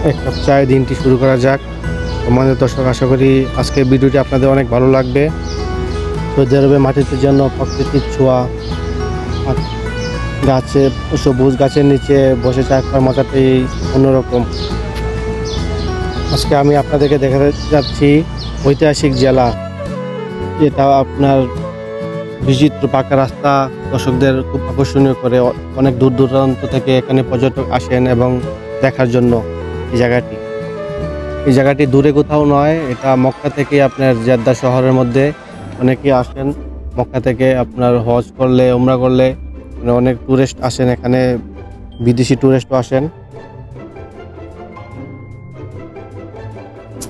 এক কাপ চায় দিনটি শুরু করা যাক। আমাদের দর্শক, আশা করি আজকের ভিডিওটি আপনাদের অনেক ভালো লাগবে। সৌদি আরবে মাটিতে যেন প্রকৃতির ছোঁয়া, গাছে সবুজ গাছের নিচে বসে চা খাওয়ার মজাটাই অন্যরকম। আজকে আমি আপনাদেরকে দেখাতে যাচ্ছি ঐতিহাসিক জেলা। এটা আপনার বিচিত্র পাকা রাস্তা দর্শকদের খুব আকর্ষণীয় করে। অনেক দূর দূরান্ত থেকে এখানে পর্যটক আসেন এবং দেখার জন্য এই জায়গাটি দূরে কোথাও নয়। এটা মক্কা থেকে আপনার জেদ্দা শহরের মধ্যে অনেকেই আসেন। মক্কা থেকে আপনার হজ করলে, উমরা করলে অনেক টুরিস্ট আসেন এখানে, বিদেশি টুরিস্টও আসেন।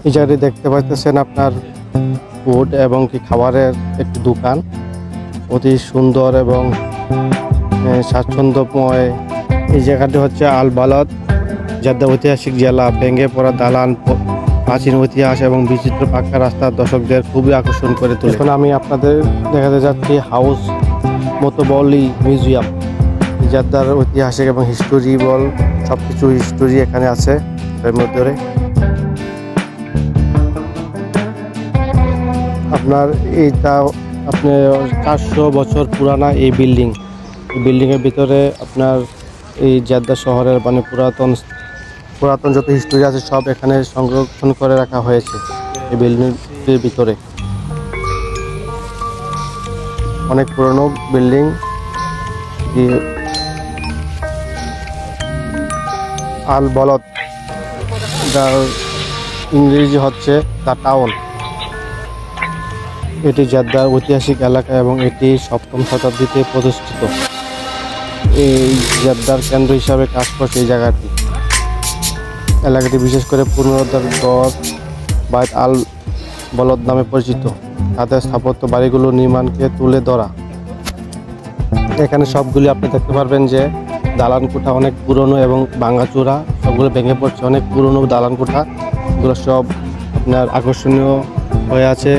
এই জায়গাটি দেখতে পাচ্ছেন আপনার ফুড এবং কি খাবারের একটি দোকান, অতি সুন্দর এবং স্বাচ্ছন্দ্যময়। এই জায়গাটি হচ্ছে আল বালদ, জেদ্দা ঐতিহাসিক জেলা। ভেঙে পড়া দালান, প্রাচীন ইতিহাস এবং বিচিত্র পাকা রাস্তা দর্শকদের খুবই আকর্ষণ করে তোলে। এখন আমি আপনাদের দেখাতে যাচ্ছি হাউস মোতবলি মিউজিয়াম। জেদ্দার ঐতিহাসিক এবং হিস্টোরি সব কিছু হিস্টোরি এখানে আছে। এর মধ্যে আপনার এইটা আপনার 400 বছর পুরানা এই বিল্ডিংয়ের ভিতরে আপনার এই জেদ্দা শহরের মানে পুরাতন যত হিস্টোরি আছে সব এখানে সংরক্ষণ করে রাখা হয়েছে। এই বিল্ডিংয়ের ভিতরে অনেক পুরনো বিল্ডিং। আল বলদ, যার ইংরেজি হচ্ছে দ্য টাউন। এটি জেদ্দার ঐতিহাসিক এলাকা এবং এটি 7ম শতাব্দীতে প্রতিষ্ঠিত। এই জেদ্দার কেন্দ্র হিসাবে কাজ করছে এই জায়গাটি। এলাকাটি বিশেষ করে পুনরুদ্ধার গড় বাইত আল বলদ নামে পরিচিত। তাদের স্থাপত্য বাড়িগুলো নির্মাণকে তুলে ধরা। এখানে সবগুলি আপনি দেখতে পারবেন যে দালান কোঠা অনেক পুরনো এবং ভাঙাচোরা, সবগুলো ভেঙে পড়ছে। অনেক পুরনো দালান কোঠা, এগুলো সব আপনার আকর্ষণীয় হয়ে আছে।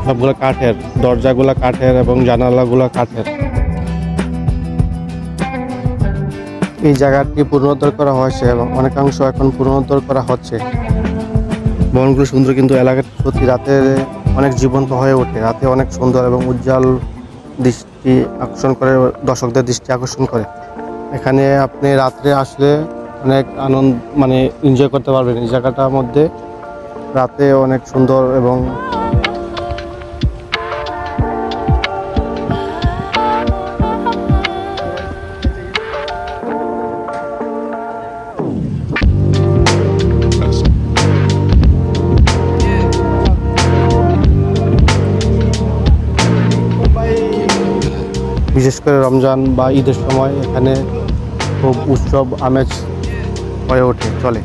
সবগুলো কাঠের, দরজাগুলো কাঠের এবং জানালাগুলো কাঠের। এই জায়গাটি পুনরুদ্ধার করা হয়েছে এবং অনেকাংশ এখন পুনরুদ্ধার করা হচ্ছে। বনগুলো সুন্দর, কিন্তু এলাকাটি সত্যি রাতে অনেক জীবন্ত হয়ে ওঠে। রাতে অনেক সুন্দর এবং উজ্জ্বল দৃষ্টি আকর্ষণ করে, দর্শকদের দৃষ্টি আকর্ষণ করে। এখানে আপনি রাত্রে আসলে অনেক আনন্দ মানে এনজয় করতে পারবেন। এই জায়গাটার মধ্যে রাতে অনেক সুন্দর এবং বিশেষ করে রমজান বা ঈদের সময় এখানে খুব উৎসব আমেজ হয়ে ওঠে, চলে।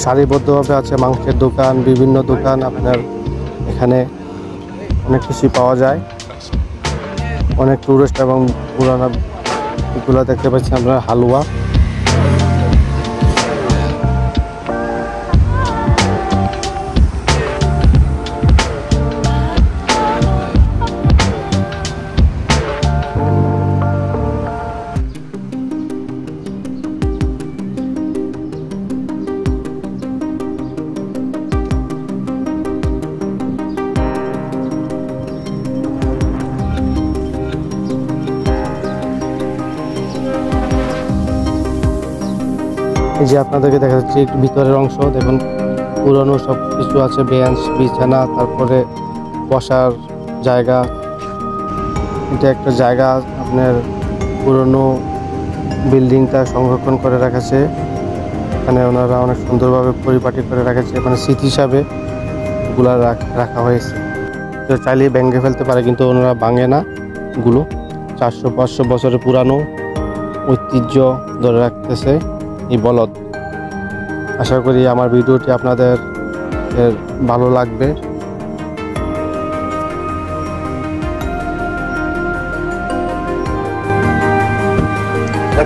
সারিবদ্ধভাবে আছে মাংসের দোকান, বিভিন্ন দোকান। আপনার এখানে অনেক কিছু পাওয়া যায়। অনেক টুরিস্ট এবং পুরানো এগুলো দেখতে পাচ্ছেন আপনার হালুয়া। এই যে আপনাদেরকে দেখা যাচ্ছে একটু ভিতরের অংশ দেখুন, পুরনো সব কিছু আছে, বেঞ্চ, বিছানা, তারপরে বসার জায়গা। এটা একটা জায়গা আপনার পুরনো বিল্ডিংটা সংরক্ষণ করে রাখছে। এখানে ওনারা অনেক সুন্দরভাবে পরিপাটি করে রাখছে, মানে স্মৃতি হিসাবে এগুলা রাখা হয়েছে। তো চাইলে ভেঙে ফেলতে পারে, কিন্তু ওনারা ভাঙে না। এগুলো 400-500 বছরের পুরানো ঐতিহ্য ধরে রাখতেছে এই বলদ। আশা করি আমার ভিডিওটি আপনাদের ভালো লাগবে।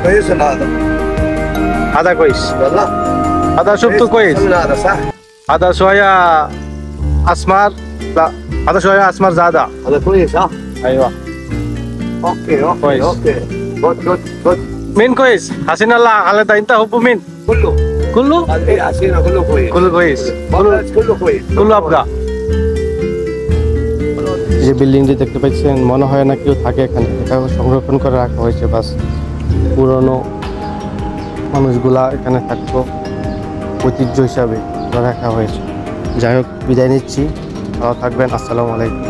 كويس ولا هذا؟ هذا كويس والله هذا شفته كويس. هذا صح؟ هذا شوية أسمر، لا هذا شوية أسمر زيادة. هذا كويس ها؟ أيوة اوكي كويس. اوكي جود. مين كويس؟ حسين الله خالد، أنت حبه مين؟ كله كله ايه عشينا كله كويس كله كويس كله كويس كله ابقى যে বিল্ডিংটি দেখতে পাচ্ছেন মনে হয় না কেউ থাকে এখানে, এটা সংরক্ষণ করে রাখা হয়েছে বাস পুরনো মানুষগুলা এখানে থাকতো ঐতিহ্য হিসাবে রাখা হয়েছে। যাই হোক, বিদায় নিচ্ছি, ভালো থাকবেন, আসসালামু আলাইকুম।